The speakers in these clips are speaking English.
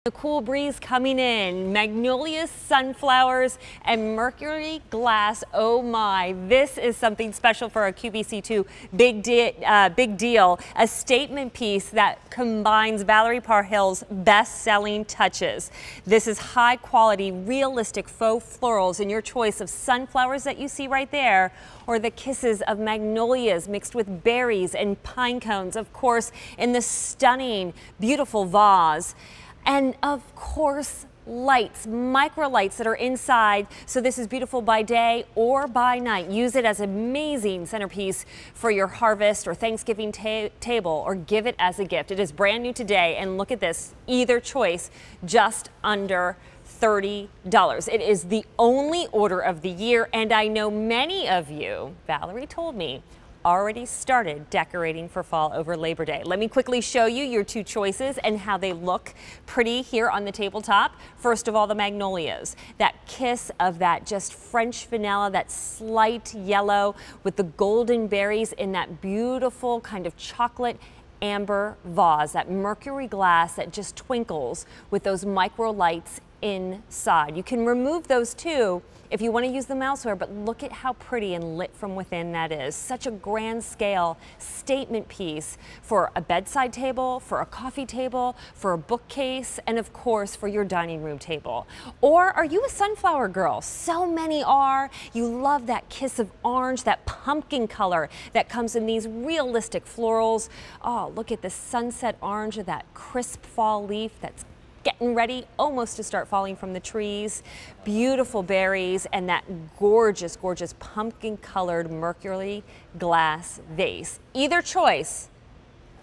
The cool breeze coming in, magnolias, sunflowers, and Mercury glass. Oh my, this is something special for our QVC2 big deal. A statement piece that combines Valerie Parhill's best-selling touches. This is high quality, realistic faux florals in your choice of sunflowers that you see right there, or the kisses of magnolias mixed with berries and pine cones, of course, in the stunning, beautiful vase. And of course, lights, micro lights that are inside. So this is beautiful by day or by night. Use it as an amazing centerpiece for your harvest or Thanksgiving table, or give it as a gift. It is brand new today, and look at this, either choice, just under $30. It is the only order of the year, and I know many of you, Valerie told me, already started decorating for fall over Labor Day. Let me quickly show you your two choices and how they look pretty here on the tabletop. First of all, the magnolias, that kiss of that just French vanilla, that slight yellow with the golden berries in that beautiful kind of chocolate amber vase, that Mercury glass that just twinkles with those micro lights inside. You can remove those too if you want to use them elsewhere, but look at how pretty and lit from within that is. Such a grand scale statement piece for a bedside table, for a coffee table, for a bookcase, and of course for your dining room table. Or are you a sunflower girl? So many are. You love that kiss of orange, that pumpkin color that comes in these realistic florals. Oh, look at the sunset orange of that crisp fall leaf that's getting ready almost to start falling from the trees. Beautiful berries and that gorgeous, gorgeous pumpkin colored Mercury glass vase. Either choice,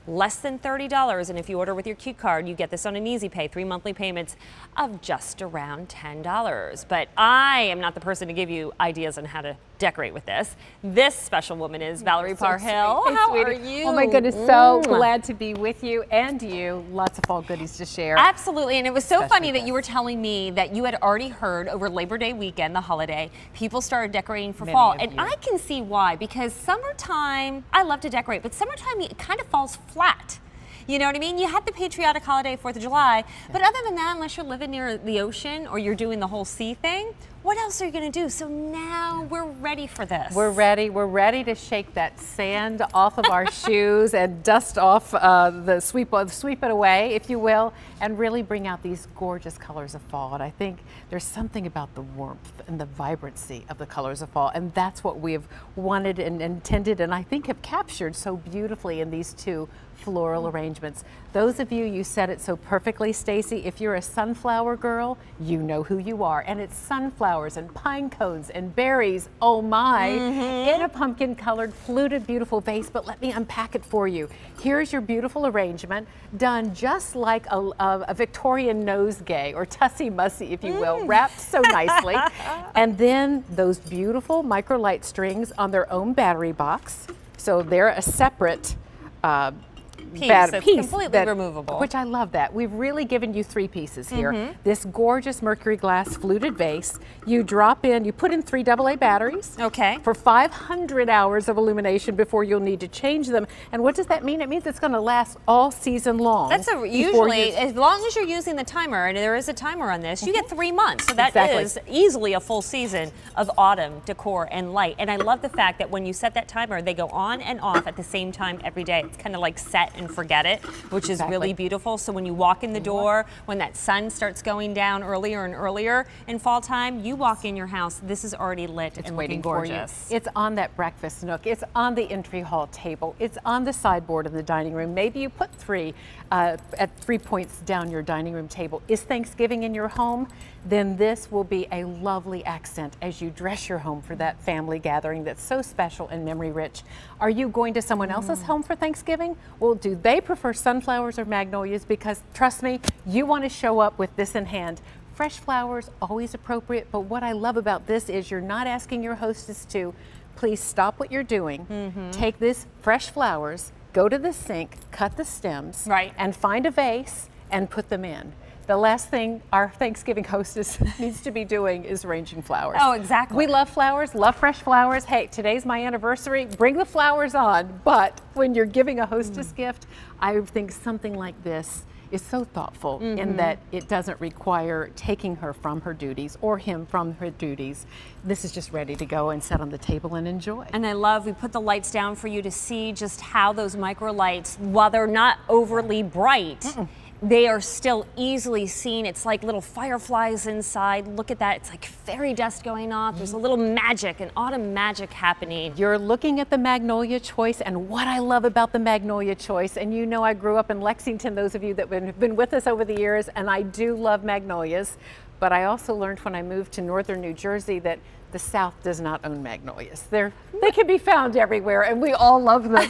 less than $30, and if you order with your Q card, you get this on an easy pay, 3 monthly payments of just around $10. But I am not the person to give you ideas on how to decorate with this. This special woman is Valerie Parhill. Hey, how sweetie. are you? Oh my goodness, so glad to be with you and you. Lots of fall goodies to share. Absolutely, and it was so funny that you were telling me that you had already heard over Labor Day weekend, the holiday, people started decorating for fall, and I can see why, because summertime, I love to decorate, but summertime it kind of falls flat. You know what I mean? You have the patriotic holiday, 4th of July, but other than that, unless you're living near the ocean or you're doing the whole sea thing, what else are you going to do? So now we're ready for this. We're ready to shake that sand off of our shoes and dust off sweep it away, if you will, and really bring out these gorgeous colors of fall. And I think there's something about the warmth and the vibrancy of the colors of fall, and that's what we've wanted and intended, and I think have captured so beautifully in these two floral arrangements. Those of you, you said it so perfectly, Stacy, if you're a sunflower girl, you know who you are, and it's sunflowers and pine cones and berries, oh my, in a pumpkin colored fluted beautiful vase. But let me unpack it for you. Here's your beautiful arrangement, done just like a Victorian nosegay, or tussie mussy, if you will, wrapped so nicely. And then those beautiful microlight strings on their own battery box, so they're a separate piece completely removable, which I love that. We've really given you 3 pieces here. This gorgeous Mercury glass fluted vase. You drop in, you put in 3 AA batteries. Okay. For 500 hours of illumination before you'll need to change them. And what does that mean? It means it's going to last all season long. That's usually, as long as you're using the timer, and there is a timer on this, you get 3 months. So that is easily a full season of autumn decor and light. And I love the fact that when you set that timer, they go on and off at the same time every day. It's kind of like set and forget it, which is really beautiful. So when you walk in the door, when that sun starts going down earlier and earlier in fall time, you walk in your house, this is already lit and looking gorgeous. It's on that breakfast nook. It's on the entry hall table. It's on the sideboard of the dining room. Maybe you put 3 at 3 points down your dining room table. Is Thanksgiving in your home? Then this will be a lovely accent as you dress your home for that family gathering that's so special and memory rich. Are you going to someone else's home for Thanksgiving? Well, do they prefer sunflowers or magnolias? Because trust me, you want to show up with this in hand. Fresh flowers, always appropriate, but what I love about this is you're not asking your hostess to, please stop what you're doing, take this fresh flowers, go to the sink, cut the stems, and find a vase and put them in. The last thing our Thanksgiving hostess needs to be doing is arranging flowers. Oh, exactly. We love flowers, love fresh flowers. Hey, today's my anniversary, bring the flowers on. But when you're giving a hostess gift, I think something like this is so thoughtful in that it doesn't require taking her from her duties or him from her duties. This is just ready to go and set on the table and enjoy. And I love, we put the lights down for you to see just how those micro lights, while they're not overly bright, they are still easily seen. It's like little fireflies inside. Look at that. It's like fairy dust going off. There's a little magic, an autumn magic happening. You're looking at the Magnolia Choice, and what I love about the Magnolia Choice, and you know I grew up in Lexington, those of you that have been with us over the years, and I do love magnolias, but I also learned when I moved to northern New Jersey that the South does not own magnolias. They can be found everywhere, and we all love them.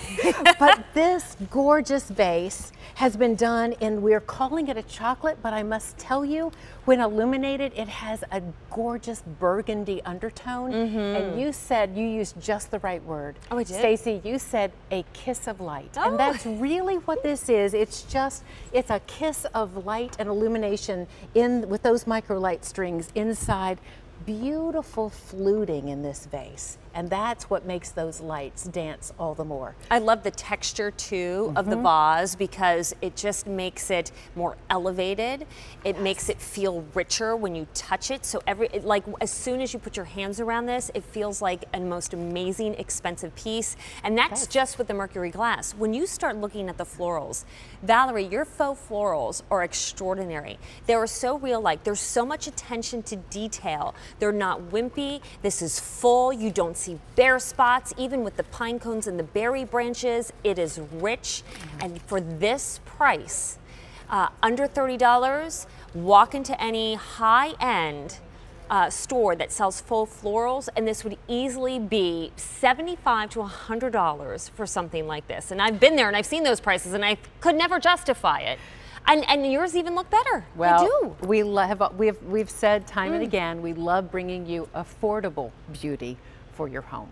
But this gorgeous vase has been done in, we're calling it a chocolate, but I must tell you, when illuminated, it has a gorgeous burgundy undertone. And you said, you used just the right word. Oh, I did? Stacey, you said a kiss of light. And that's really what this is. It's a kiss of light and illumination with those micro light strings inside. Beautiful fluting in this vase, and that's what makes those lights dance all the more. I love the texture too of the vase because it just makes it more elevated. It makes it feel richer when you touch it. So like as soon as you put your hands around this, it feels like a most amazing, expensive piece. And that's just with the Mercury glass. When you start looking at the florals, Valerie, your faux florals are extraordinary. They are so real-like. There's so much attention to detail. They're not wimpy. This is full. You don't see bare spots. Even with the pine cones and the berry branches, it is rich. And for this price, under $30, walk into any high-end store that sells full florals, and this would easily be $75 to $100 for something like this. And I've been there and I've seen those prices and I could never justify it. And yours even look better. Well, they do. We've said time and again, we love bringing you affordable beauty for your home.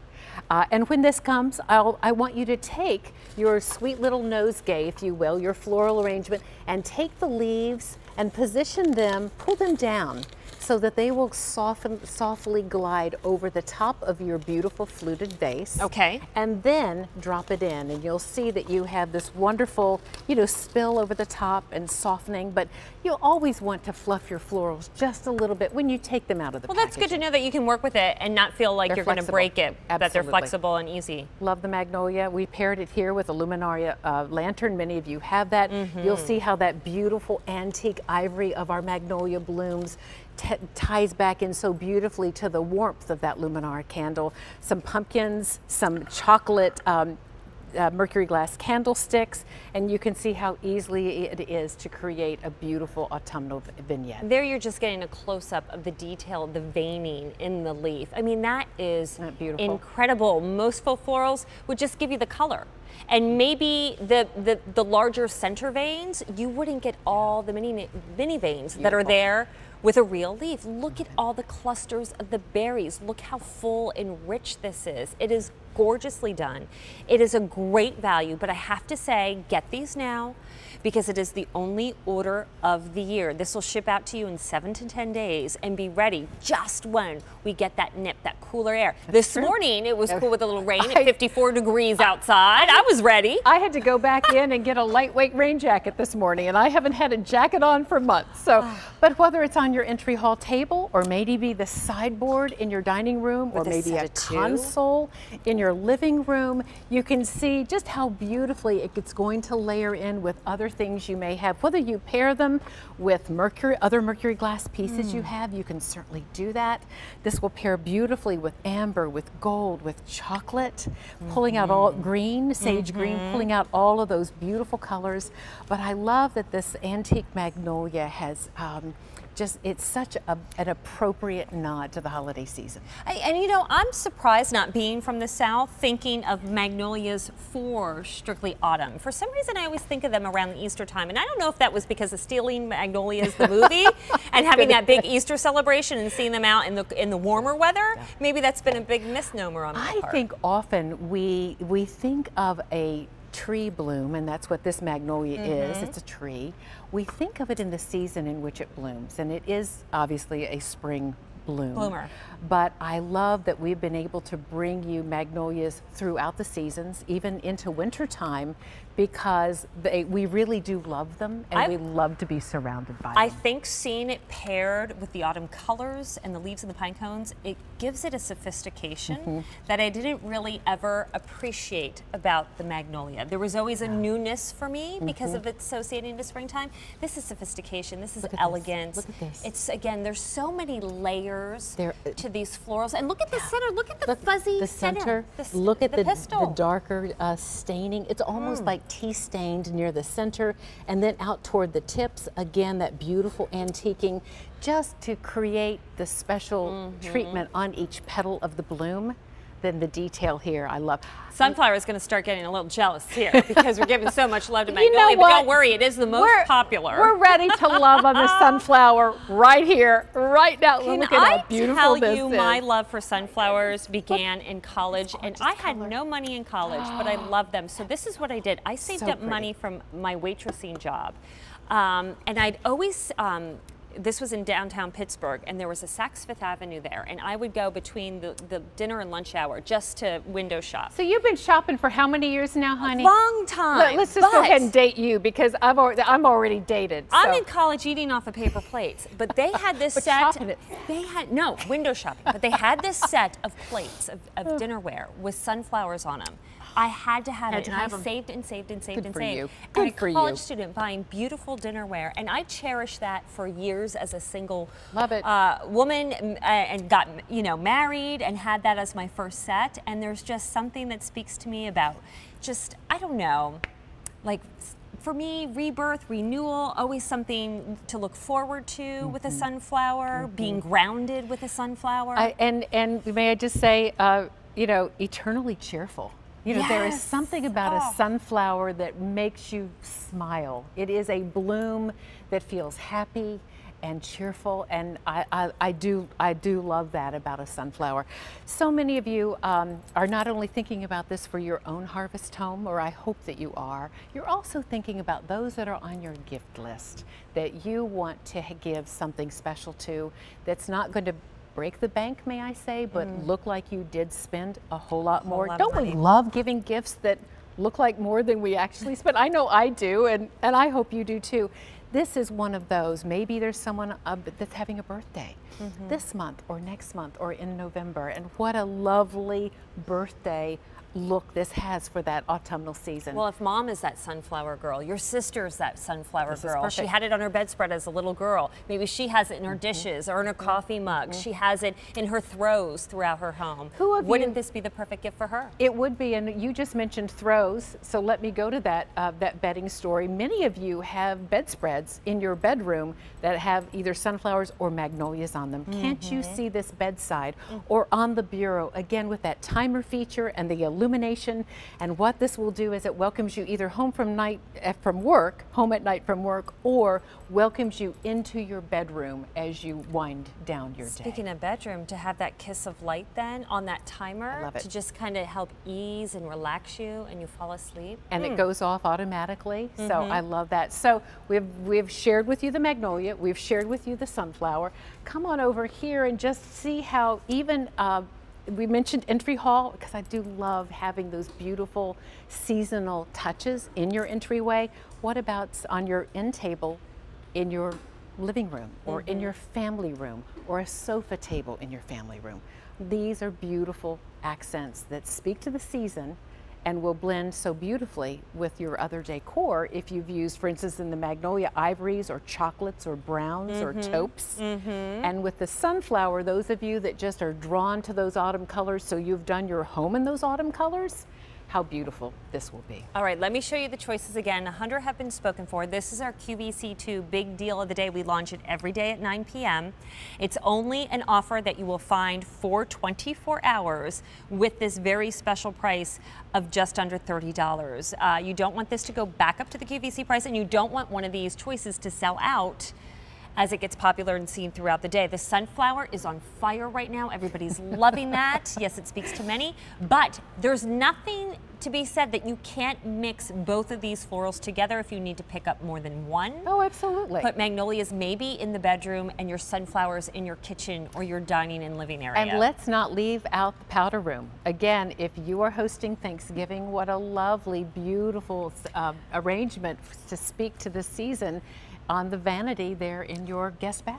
And when this comes, I want you to take your sweet little nosegay, if you will, your floral arrangement, and take the leaves and position them, pull them down, so that they will softly glide over the top of your beautiful fluted vase. Okay. And then drop it in, and you'll see that you have this wonderful, spill over the top and softening, but you'll always want to fluff your florals just a little bit when you take them out of the packaging. Well, that's good to know that you can work with it and not feel like you're going to break it, that they're flexible and easy. Love the Magnolia. We paired it here with a Luminaria lantern. Many of you have that. You'll see how that beautiful antique ivory of our Magnolia blooms ties back in so beautifully to the warmth of that Luminaria candle. Some pumpkins, some chocolate Mercury glass candlesticks, and you can see how easily it is to create a beautiful autumnal vignette. There you're just getting a close-up of the detail, the veining in the leaf. I mean, that is incredible. Most faux florals would just give you the color. And maybe the larger center veins, you wouldn't get all the mini veins that are there with a real leaf. Look at all the clusters of the berries. Look how full and rich this is. It is gorgeously done. It is a great value, but I have to say, get these now because it is the only order of the year. This will ship out to you in 7 to 10 days and be ready just when we get that nip, that cooler air. This morning, it was cool with a little rain at 54 degrees outside. I was ready. I had to go back in and get a lightweight rain jacket this morning, and I haven't had a jacket on for months. So, but whether it's on your entry hall table or maybe the sideboard in your dining room or maybe a console in your living room, you can see just how beautifully it's going to layer in with other things you may have. Whether you pair them with other Mercury glass pieces you have, you can certainly do that. This will pair beautifully with amber, with gold, with chocolate, pulling out all green, sage green, pulling out all of those beautiful colors. But I love that this antique magnolia has it's such an appropriate nod to the holiday season. And I'm surprised, not being from the South, thinking of magnolias for strictly autumn. For some reason, I always think of them around the Easter time. And I don't know if that was because of Stealing Magnolias, the movie, and having that big Easter celebration and seeing them out in the warmer weather. Yeah. Maybe that's been a big misnomer on my part. I think often we think of a tree bloom, and that's what this magnolia is. It's a tree. We think of it in the season in which it blooms, and it is obviously a spring bloomer. But I love that we've been able to bring you magnolias throughout the seasons, even into wintertime, because we really do love them, and we love to be surrounded by them. I think seeing it paired with the autumn colors and the leaves of the pine cones, it gives it a sophistication that I didn't really ever appreciate about the magnolia. There was always a newness for me because of it associating to springtime. This is sophistication. This is elegance. Look at this. It's, again, there's so many layers to these florals. And look at the center. Look at the fuzzy center. Look at the darker staining. It's almost like tea stained near the center, and then out toward the tips. Again, that beautiful antiquing, just to create the special treatment on each petal of the bloom. Then the detail here, I love. Sunflower is going to start getting a little jealous here because we're giving so much love to magnolia, but don't worry, it is the most popular. We're ready to love on the sunflower right here, right now. Look at how beautiful this is. Tell you, my love for sunflowers began in college, and I had no money in college, but I loved them. So this is what I did. I saved up money from my waitressing job, and I'd always. This was in downtown Pittsburgh, and there was a Saks Fifth Avenue there, and I would go between the dinner and lunch hour just to window shop. So you've been shopping for how many years now, honey? A long time. Let's just go ahead and date you, because I'm already dated. So. I'm in college eating off of paper plates, but they had this set. They had no window shopping, but they had this set of plates of dinnerware with sunflowers on them. I had to have it, and I saved and saved and saved and saved. Good for you. And a college student buying beautiful dinnerware, and I cherished that for years as a single woman, and got married and had that as my first set. And there's just something that speaks to me about just, I don't know, like. For me, rebirth, renewal, always something to look forward to with a sunflower, being grounded with a sunflower. And may I just say, eternally cheerful. There is something about a sunflower that makes you smile. It is a bloom that feels happy and cheerful, and I do love that about a sunflower. So many of you are not only thinking about this for your own harvest home, or I hope that you are, you're also thinking about those that are on your gift list that you want to give something special to, that's not going to break the bank, may I say, but look like you did spend a whole lot more. Don't we love giving gifts that look like more than we actually spent? I know I do, and I hope you do too. This is one of those. Maybe there's someone that's having a birthday this month or next month or in November, and what a lovely birthday look this has for that autumnal season. Well, if mom is that sunflower girl, your sister's that sunflower girl. She had it on her bedspread as a little girl. Maybe she has it in her dishes or in her coffee mugs. She has it in her throws throughout her home. Wouldn't this be the perfect gift for her? It would be, and you just mentioned throws, so let me go to that bedding story. Many of you have bedspreads in your bedroom that have either sunflowers or magnolias on them. Can't you see this bedside or on the bureau, again with that timer feature and the illumination? And what this will do is it welcomes you either home at night from work, or welcomes you into your bedroom as you wind down your day. Speaking of bedroom, to have that kiss of light then on that timer to just kind of help ease and relax you, and you fall asleep. And it goes off automatically, so I love that. So we've shared with you the magnolia, we've shared with you the sunflower. Come on over here and just see how even we mentioned entry hall, because I do love having those beautiful seasonal touches in your entryway. What about on your end table in your living room, or in your family room, or a sofa table in your family room? These are beautiful accents that speak to the season and will blend so beautifully with your other decor if you've used, for instance, in the magnolia, ivories or chocolates or browns or taupes. And with the sunflower, those of you that just are drawn to those autumn colors, so you've done your home in those autumn colors, how beautiful this will be. All right, let me show you the choices again. 100 have been spoken for. This is our QVC2 big deal of the day. We launch it every day at 9 p.m. It's only an offer that you will find for 24 hours with this very special price of just under $30. You don't want this to go back up to the QVC price, and you don't want one of these choices to sell out as it gets popular and seen throughout the day. The sunflower is on fire right now. Everybody's loving that. Yes, it speaks to many, but there's nothing to be said that you can't mix both of these florals together if you need to pick up more than one. Oh, absolutely. Put magnolias maybe in the bedroom and your sunflowers in your kitchen or your dining and living area. And let's not leave out the powder room. Again, if you are hosting Thanksgiving, what a lovely, beautiful arrangement to speak to the season on the vanity there in your guest bath.